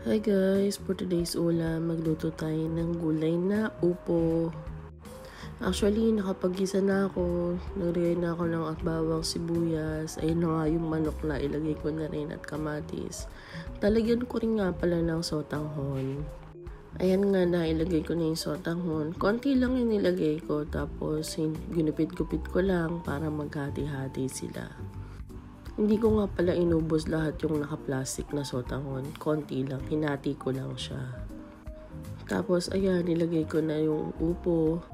Hi guys! For today's ulam, magluto tayo ng gulay na upo. Actually, nakapag-gisa na ako. Naglagay na ako ng bawang, sibuyas. Ayun na nga yung manok na ilagay ko na rin at kamatis. Talagyan ko rin nga pala ng sotanghon. Ayan nga na, ilagay ko na yung sotanghon. Konti lang yung nilagay ko, tapos ginupit-gupit ko lang para maghati-hati sila. Hindi ko nga pala inubos lahat yung naka-plastic na sotanghon. Konti lang, hinati ko lang siya. Tapos ayan, nilagay ko na yung upo.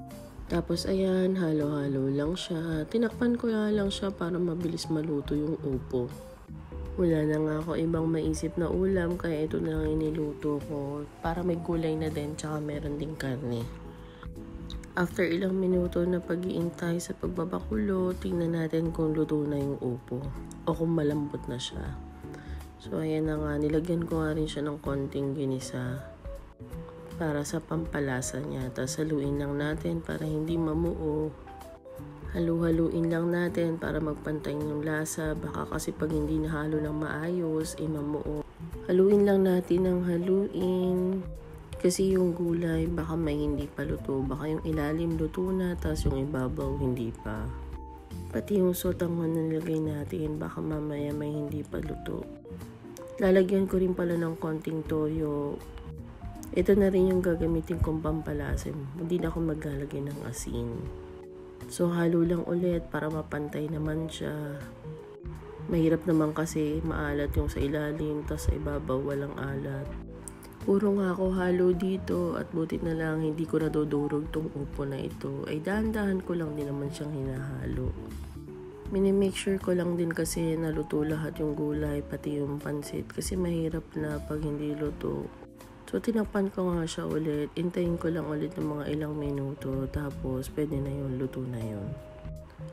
Tapos ayan, halo-halo lang siya. Tinakpan ko lang siya para mabilis maluto yung upo. Wala na nga ako ibang maisip na ulam, kaya ito na lang iniluto ko. Para may gulay na din, tsaka meron ding karne. After ilang minuto na pag-iintay sa pagbabakulo, tingnan natin kung luto na yung upo o kung malambot na siya. So ayan na nga, nilagyan ko nga rin siya ng konting ginisa para sa pampalasa niya. Tapos haluin lang natin para hindi mamuo. Halu-haluin lang natin para magpantay yung lasa. Baka kasi pag hindi nahalo ng maayos, mamuo. Haluin lang natin ng haluin. Kasi yung gulay, baka may hindi pa luto. Baka yung ilalim luto na, tapos yung ibabaw hindi pa. Pati yung sotanghon na nilagay natin, baka mamaya may hindi pa luto. Lalagyan ko rin pala ng konting toyo. Ito na rin yung gagamitin kong pampalasim. Hindi na ako maglalagay ng asin. So halo lang ulit para mapantay naman siya. Mahirap naman kasi maalat yung sa ilalim, tapos sa ibabaw walang alat. Puro nga ako halo dito at buti na lang hindi ko nadudurog tong upo na ito. Ay dahan-dahan ko lang din naman siyang hinahalo. Minimake sure ko lang din kasi naluto lahat yung gulay pati yung pansit kasi mahirap na pag hindi luto. So tinakpan ko nga siya ulit. Intayin ko lang ulit ng mga ilang minuto tapos pwede na yun, luto na yun.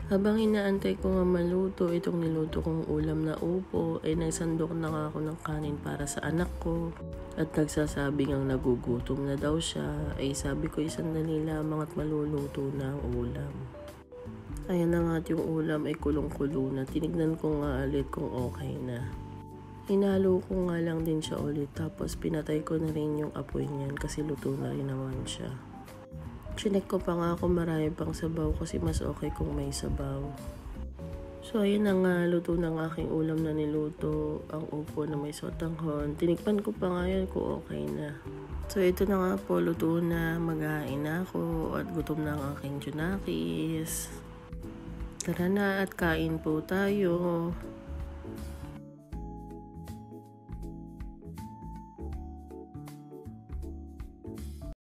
Habang inaantay ko nga maluto itong niluto kong ulam na upo, ay nagsandok na nga ako ng kanin para sa anak ko. At nagsasabi ngang nagugutom na daw siya, ay sabi ko sandali lamang at maluluto na ang ulam. Ayan na nga at yung ulam ay kulong-kulo na. Tinignan ko nga ulit kung okay na. Hinalo ko nga lang din siya ulit tapos pinatay ko na rin yung apoy niyan kasi luto na rin naman siya. Chinek ko pa nga kung marami pang sabaw kasi mas okay kung may sabaw. So ayun na nga, luto ng aking ulam na niluto, ang upo na may sotanghon. Tinikpan ko pa nga yun kung okay na. So ito na nga po, luto na, maghahain na ako at gutom na ang aking junakis. Tara na at kain po tayo.